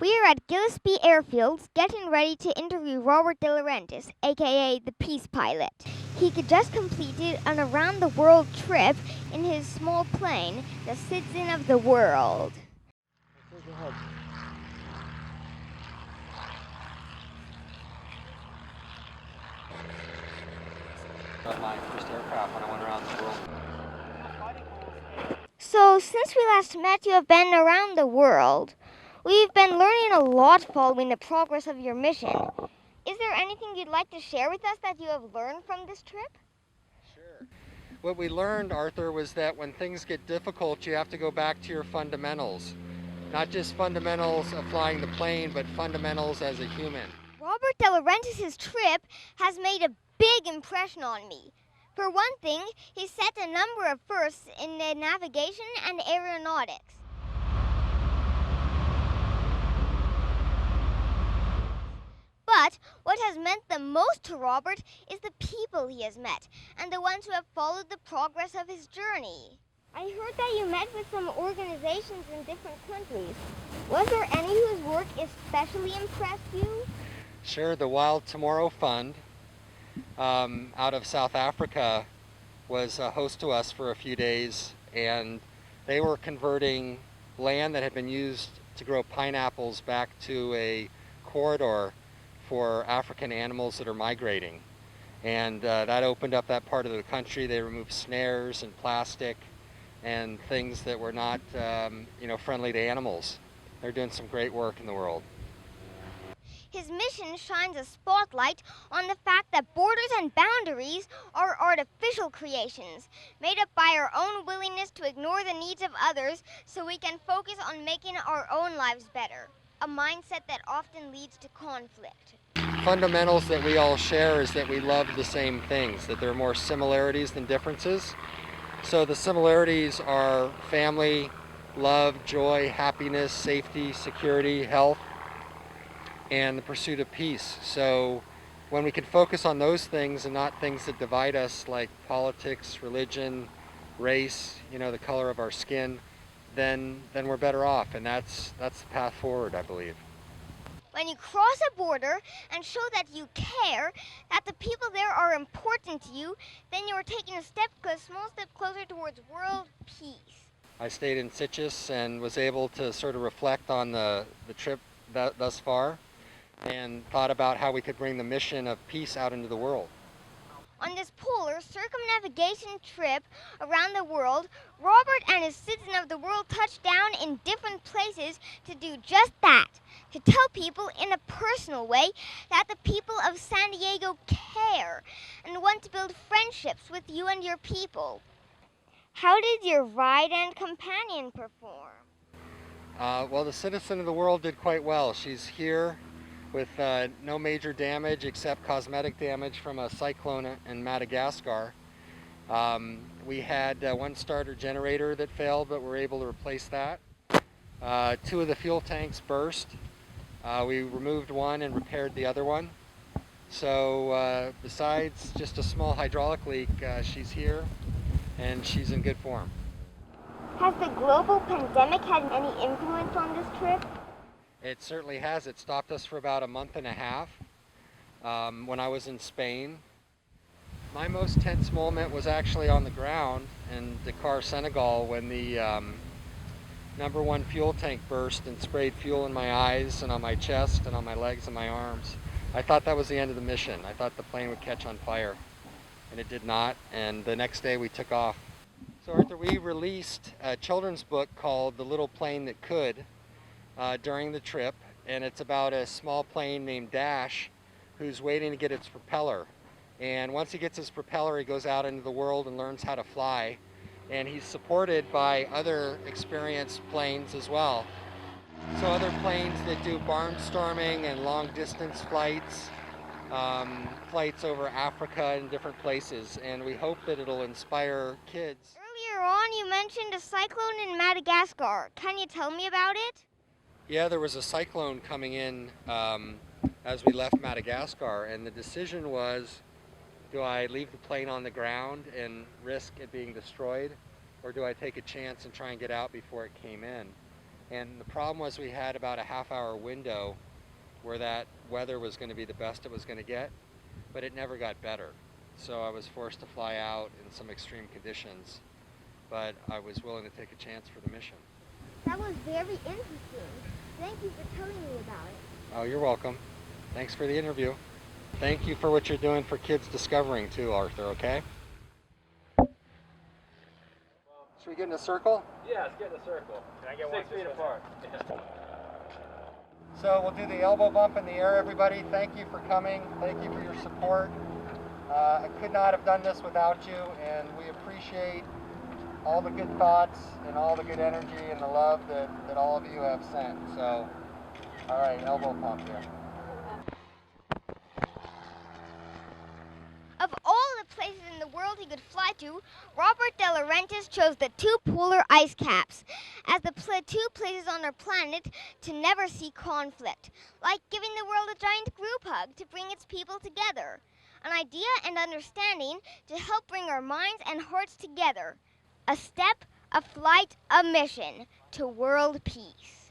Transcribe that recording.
we are at Gillespie Airfield getting ready to interview Robert De Laurentiis, aka the Peace Pilot. He had just completed an around the world trip in his small plane, the Citizen of the World. My first aircraft when I went around the world. So, since we last met, you have been around the world. We've been learning a lot following the progress of your mission. Is there anything you'd like to share with us that you have learned from this trip? Sure. What we learned, Arthur, was that when things get difficult, you have to go back to your fundamentals. Not just fundamentals of flying the plane, but fundamentals as a human. Robert De Laurentiis' trip has made a big impression on me. For one thing, he set a number of firsts in the navigation and aeronautics. But what has meant the most to Robert is the people he has met and the ones who have followed the progress of his journey. I heard that you met with some organizations in different countries. Was there any whose work especially impressed you? Sure, the Wild Tomorrow Fund out of South Africa was a host to us for a few days, and they were converting land that had been used to grow pineapples back to a corridor for African animals that are migrating. And that opened up that part of the country. They removed snares and plastic and things that were not friendly to animals. They're doing some great work in the world. His mission shines a spotlight on the fact that borders and boundaries are artificial creations, made up by our own willingness to ignore the needs of others so we can focus on making our own lives better, a mindset that often leads to conflict. Fundamentals that we all share is that we love the same things, that there are more similarities than differences. So the similarities are family, love, joy, happiness, safety, security, health, and the pursuit of peace. So when we can focus on those things and not things that divide us like politics, religion, race, the color of our skin, then we're better off, and that's the path forward, I believe. When you cross a border and show that you care, that the people there are important to you, then you are taking a small step closer towards world peace. I stayed in Sitges and was able to sort of reflect on the trip thus far and thought about how we could bring the mission of peace out into the world. On this polar circumnavigation trip around the world, Robert and his Citizen of the World touched down in different places to do just that, to tell people in a personal way that the people of San Diego care and want to build friendships with you and your people. How did your ride and companion perform? Well, the Citizen of the World did quite well. She's here with no major damage except cosmetic damage from a cyclone in Madagascar. We had one starter generator that failed, but we're able to replace that. Two of the fuel tanks burst. We removed one and repaired the other one. So besides just a small hydraulic leak, she's here and she's in good form. Has the global pandemic had any influence on this trip? It certainly has. It stopped us for about a month and a half when I was in Spain. My most tense moment was actually on the ground in Dakar, Senegal, when the number one fuel tank burst and sprayed fuel in my eyes and on my chest and on my legs and my arms. I thought that was the end of the mission. I thought the plane would catch on fire, and it did not, and the next day we took off. So Arthur, we released a children's book called The Little Plane That Could during the trip, and it's about a small plane named Dash who's waiting to get its propeller. And once he gets his propeller, he goes out into the world and learns how to fly. And he's supported by other experienced planes as well. So other planes that do barnstorming and long distance flights, flights over Africa and different places. And we hope that it'll inspire kids. Earlier on, you mentioned a cyclone in Madagascar. Can you tell me about it? Yeah, there was a cyclone coming in as we left Madagascar, and the decision was, do I leave the plane on the ground and risk it being destroyed, or do I take a chance and try and get out before it came in? And the problem was we had about a half-hour window where that weather was going to be the best it was going to get, but it never got better. So I was forced to fly out in some extreme conditions, but I was willing to take a chance for the mission. That was very interesting. Thank you for telling me about it. Oh, you're welcome. Thanks for the interview. Thank you for what you're doing for kids discovering too, Arthur, okay? Should we get in a circle? Yeah, let's get in a circle. Can I get 6 feet apart? So we'll do the elbow bump in the air, everybody. Thank you for coming. Thank you for your support. I could not have done this without you, and we appreciate all the good thoughts and all the good energy and the love that all of you have sent. So, all right, elbow pump here. Of all the places in the world he could fly to, Robert De Laurentiis chose the two polar ice caps as the two places on our planet to never see conflict, like giving the world a giant group hug to bring its people together, an idea and understanding to help bring our minds and hearts together, a step, a flight, a mission to world peace.